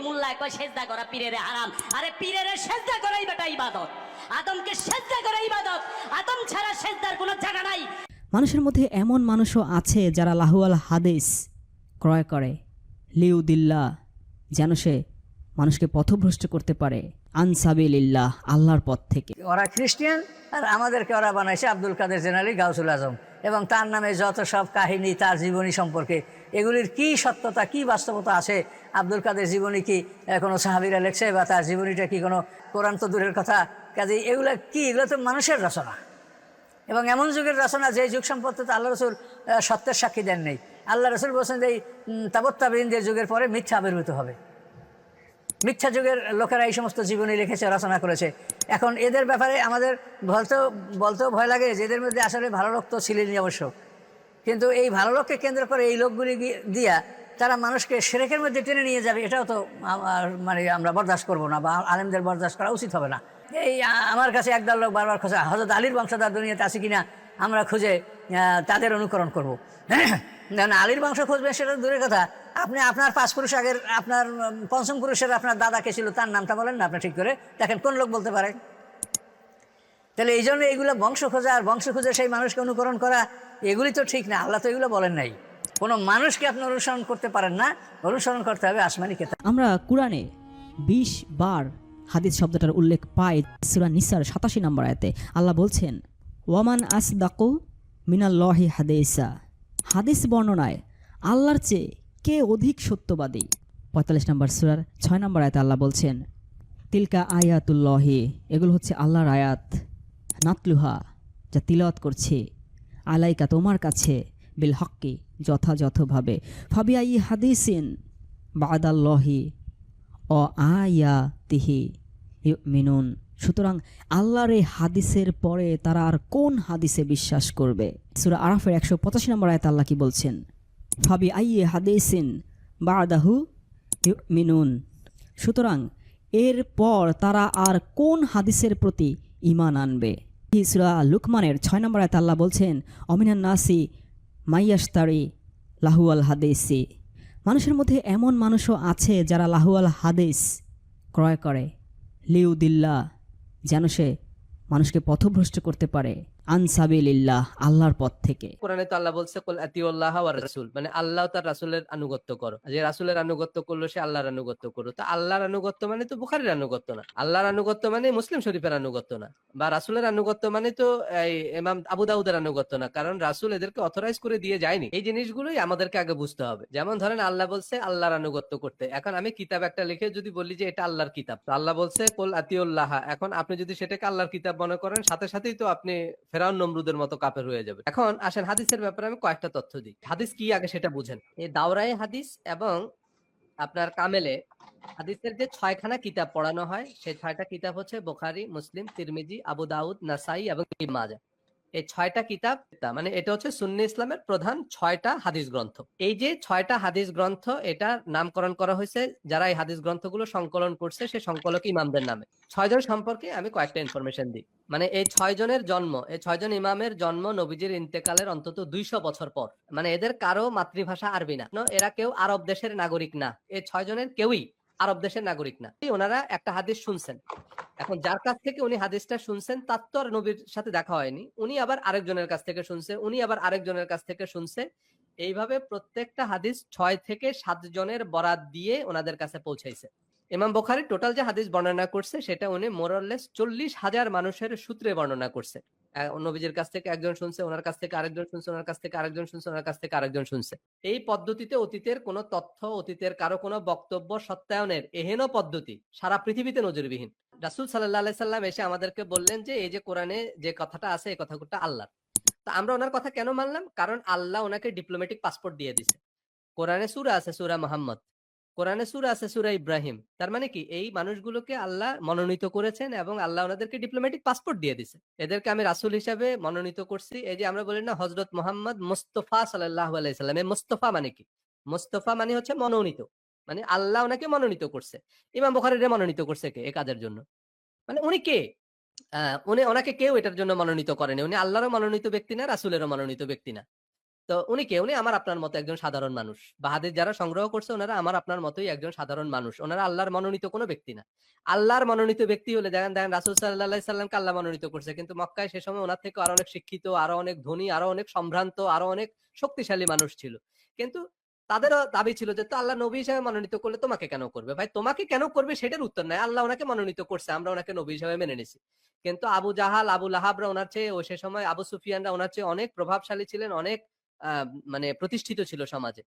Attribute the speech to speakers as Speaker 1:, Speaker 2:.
Speaker 1: মোল্লায় কয় সেজদা করা পীরের হারাম। আরে পীরের সেজদা করাই বেটা ইবাদত, আদমকে সেজদা করা ইবাদত, আদম ছাড়া সেজদার কোনো জায়গা নাই।
Speaker 2: মানুষের মধ্যে এমন মানুষও আছে যারা লাহুয়াল হাদিস ক্রয় করে লিউদিল্লাহ, যেন সে মানুষকে পথভ্রষ্ট করতে পারে আনসাবিলিল্লাহ, আল্লাহর পথ থেকে।
Speaker 3: ওরা খ্রিস্টান আর আমাদেরকে ওরা বানাইছে আব্দুল কাদের জেনারেলি গাউসুল আজম, এবং তার নামে যত সব কাহিনী, তার জীবনী সম্পর্কে এগুলির কি সত্যতা, কি বাস্তবতা আছে? আব্দুল কাদের জীবনী কি কোনো সাহাবীরা লেখছে, বা তার জীবনীটা কি কোনো কোরআন তো দূরের কথা। কাজে এগুলো কি? এগুলো তো মানুষের রচনা, এবং এমন যুগের রচনা যে যুগ সম্পর্কে তো আল্লাহ রসুল সত্যের সাক্ষী দেন নেই। আল্লাহ রসুল বলছেন যে এই তাবত্তাবিনদের যুগের পরে মিথ্যা আবির্ভূত হবে, মিথ্যা যুগের লোকেরা এই সমস্ত জীবনী লিখেছে, রচনা করেছে। এখন এদের ব্যাপারে আমাদের বলতেও ভয় লাগে যে এদের মধ্যে আসলে ভালো লোক তো ছিলেনই অবশ্য, কিন্তু এই ভালো লোককে কেন্দ্র করে এই লোকগুলি দিয়া তারা মানুষকে শিরকের মধ্যে টেনে নিয়ে যাবে, এটাও তো মানে আমরা বরদাস্ত করবো না, বা আলেমদের বরদাস্ত করা উচিত হবে না। এই আমার কাছে একদল লোক বারবার খোঁজা, হযরত আলীর বংশধর দুনিয়াতে আছে কিনা আমরা খুঁজে তাদের অনুকরণ করবো। আলীর বংশ খুঁজবেন সেটা দূরের কথা, আপনি আপনার 5 পুরুষ আগের, আপনার পঞ্চম পুরুষের আপনার দাদা কে ছিল তার নামটা বলেন না আপনি ঠিক করে, দেখেন কোন লোক বলতে পারে। তাহলে এই জন্য এইগুলো বংশ খোঁজা আর বংশ খুঁজে সেই মানুষকে অনুকরণ করা, এগুলি তো ঠিক না। আল্লাহ তো এগুলো বলেন নাই। কোনো মানুষকে আপনি অনুসরণ করতে পারেন না, অনুসরণ করতে হবে আসমানি কিতাব।
Speaker 2: আমরা কুরআনে 20 বার হাদিস শব্দটার উল্লেখ পাই। সূরা নিসার 87 নম্বর আয়াতে আল্লাহ বলছেন, ওয়ামান আসদাকু মিনাল্লাহি হাদিসা, হাদিস বর্ণনায় আল্লাহর চেয়ে কে অধিক সত্যবাদী। 45 নম্বর সূরার 6 নম্বর আয়াতে আল্লাহ বলছেন, তিলকা আয়াতুল্লাহি, এগুলো হচ্ছে আল্লাহর আয়াত, নাতলুহা, যা তিলাওয়াত করছে, আলাইকা, তোমার কাছে, বিল হক্কি, যথাযথভাবে, ফাবিআই হাদিসিন বাদাল্লাহি ও আয়াতিহি ইউমিনুন, সুতরাং আল্লাহর এই হাদিসের পরে তারা আর কোন হাদিসে বিশ্বাস করবে। সূরা আরাফের 185 নম্বর আয়াতে আল্লাহ কি বলছেন, ফাবিআই হাদিসিন বাদাহু ইউমিনুন, সুতরাং এরপর তারা আর কোন হাদিসের প্রতি ঈমান আনবে। সূরা লুকমানের 6 নম্বর আয়াতে আল্লাহ বলছেন, অমিনান নাসি মাইয়াশতারি লাহুয়াল হাদিসি, মানুষের মধ্যে এমন মানুষও আছে যারা লাহুয়াল হাদিস ক্রয় করে লিউদিল্লাহ, যেন সে মানুষকে পথভ্রষ্ট করতে পারে আনসাবিলিল্লাহ, আল্লাহর পথ থেকে।
Speaker 4: কোরআনে তো আল্লাহ বলছে কুল আতিউল্লাহ ওয়া রাসূল, মানে আল্লাহ তার রাসূলের আনুগত্য করো। যে রাসূলের আনুগত্য করলো সে আল্লাহর আনুগত্য করো। তো আল্লাহর আনুগত্য মানে তো বুখারীর আনুগত্য না, আল্লাহর আনুগত্য মানে মুসলিম শরীফের আনুগত্য না, বা রাসূলের আনুগত্য মানে তো এই ইমাম আবু দাউদের আনুগত্য না, কারণ রাসূল এদেরকে অথরাইজ করে দিয়ে যায়নি। এই জিনিসগুলোই আমাদেরকে আগে বুঝতে হবে। যেমন ধরেন আল্লাহ বলছে আল্লাহর আনুগত্য করতে, এখন আমি কিতাব একটা লিখে যদি বলি যে এটা আল্লাহর কিতাব, তো আল্লাহ বলছে কুল আতিউল্লাহ, এখন আপনি যদি সেটাকে আল্লাহর কিতাব মনে করেন, সাথে সাথেই তো আপনি ফেরাউন নমরুদের মতো কাফের হয়ে যাবে। এখন আসেন হাদিসের ব্যাপারে আমি কয়েকটা তথ্য দিই। হাদিস কি আগে সেটা বুঝেন। এই দাওরায়ে হাদিস এবং আপনার কামেলে হাদিসের যে 6খানা কিতাব পড়ানো হয়, সেই 6টা কিতাব হচ্ছে বুখারী, মুসলিম, তিরমিজি, আবু দাউদ, নাসাই এবং ইবনে মাজাহ। এই 6টা কিতাব, মানে এটা হচ্ছে সুন্নি ইসলামের প্রধান 6টা হাদিস গ্রন্থ। এই যে 6টা হাদিস গ্রন্থ, এটা নামকরণ করা হয়েছে যারা এই হাদিস গ্রন্থগুলো সংকলন করছে সে সংকলক ইমামদের নামে। 6 জন সম্পর্কে আমি কয়েকটা ইনফরমেশন দিই। মানে এই 6 জনের জন্ম, এই 6 জন ইমামের জন্ম নবীজির ইন্তেকালের অন্তত 200 বছর পর। মানে এদের কারো মাতৃভাষা আরবি না, এরা কেউ আরব দেশের নাগরিক না, এই 6 জনের কেউই আরব দেশের নাগরিক না। ওনারা একটা হাদিস শুনছেন, এখন যার কাছ থেকে উনি হাদিসটা শুনছেন তার তো আর নবীর সাথে দেখা হয়নি, উনি আবার আরেকজনের কাছ থেকে শুনছে, উনি আবার আরেকজনের কাছ থেকে শুনছে, এইভাবে প্রত্যেকটা হাদিস 6 থেকে 7 জনের বরাত দিয়ে ওনাদের কাছে পৌঁছাইছে। ইমাম বুখারী টোটাল যে হাদিস বর্ণনা করছে সেটা উনি মোরলেস 40,000 মানুষের সূত্রে বর্ণনা করছে। নবীজির কাছ থেকে একজন শুনছে, ওনার কাছ থেকে আরেকজন শুনছে, ওনার কাছ থেকে আরেকজন শুনছে, ওনার কাছ থেকে আরেকজন শুনছে। এই পদ্ধতিতে অতীতের কোনো তথ্য, অতীতের কারো কোনো বক্তব্য সত্যায়নের এহেন পদ্ধতি সারা পৃথিবীতে নজিরবিহীন। রাসূল সাল্লাল্লাহু আলাইহি সাল্লাম এসে আমাদেরকে বললেন যে এই যে কোরআনে যে কথাটা আছে এই কথাটা আল্লাহর। তো আমরা ওনার কথা কেন মানলাম? কারণ আল্লাহ ওনাকে ডিপ্লোম্যাটিক পাসপোর্ট দিয়ে দিয়েছে। কোরআনে সূরা আছে সূরা মুহাম্মদ, কোরআনে সূরা আছে সূরা ইব্রাহিম। তার মানে কি এই মানুষগুলোকে আল্লাহ মনোনীত করেছেন এবং আল্লাহ ওনাদেরকে ডিপ্লোম্যাটিক পাসপোর্ট দিয়ে দিয়েছে। এদেরকে আমি রাসূল হিসেবে মনোনীত করছি। এই যে আমরা বলি না হযরত মুহাম্মদ মুস্তাফা সাল্লাল্লাহু আলাইহি সাল্লাম, এই মুস্তাফা মানে কি? মুস্তাফা মানে হচ্ছে মনোনীত, মানে আল্লাহ ওনাকে মনোনীত করছে। ইমাম বুখারীরে মনোনীত করছে কে এই কাজের জন্য? মানে উনি কে? ওনাকে কেউ এটার জন্য মনোনীত করেনি। উনি আল্লাহরও মনোনীত ব্যক্তি না, রাসূলেরও মনোনীত ব্যক্তি না। তো উনি কে? উনি আমার আপনার মতো একজন সাধারণ মানুষ, বা হাদিস যারা সংগ্রহ করছে ওনারা আমার আপনার মতোই একজন সাধারণ মানুষ। ওনারা আল্লাহর মনোনীত কোনো ব্যক্তি না। আল্লাহর মনোনীত ব্যক্তি হলে দেখেন রাসূল সাল্লাল্লাহু আলাইহি সাল্লামকে আল্লাহ মনোনীত করছে, কিন্তু মক্কায় সে সময় ওনার থেকে আরো অনেক শিক্ষিত, আরো অনেক ধনী, আরো অনেক সম্ভ্রান্ত, আরো অনেক শক্তিশালী মানুষ ছিল। কিন্তু তাদেরও দাবি ছিল যে, তো আল্লাহ নবী হিসেবে মনোনীত করলে তোমাকে কেন করবে? ভাই তোমাকে কেন করবে সেটার উত্তর নাই। আল্লাহ ওনাকে মনোনীত করছে, আমরা ওনাকে নবী হিসেবে মেনে নিছি। কিন্তু আবু জাহাল, আবু লাহাবরা ওনার চেয়ে, ও সে সময় আবু সুফিয়ানরা ওনার চেয়ে অনেক প্রভাবশালী ছিলেন, অনেক আ মানে প্রতিষ্ঠিত ছিল সমাজে।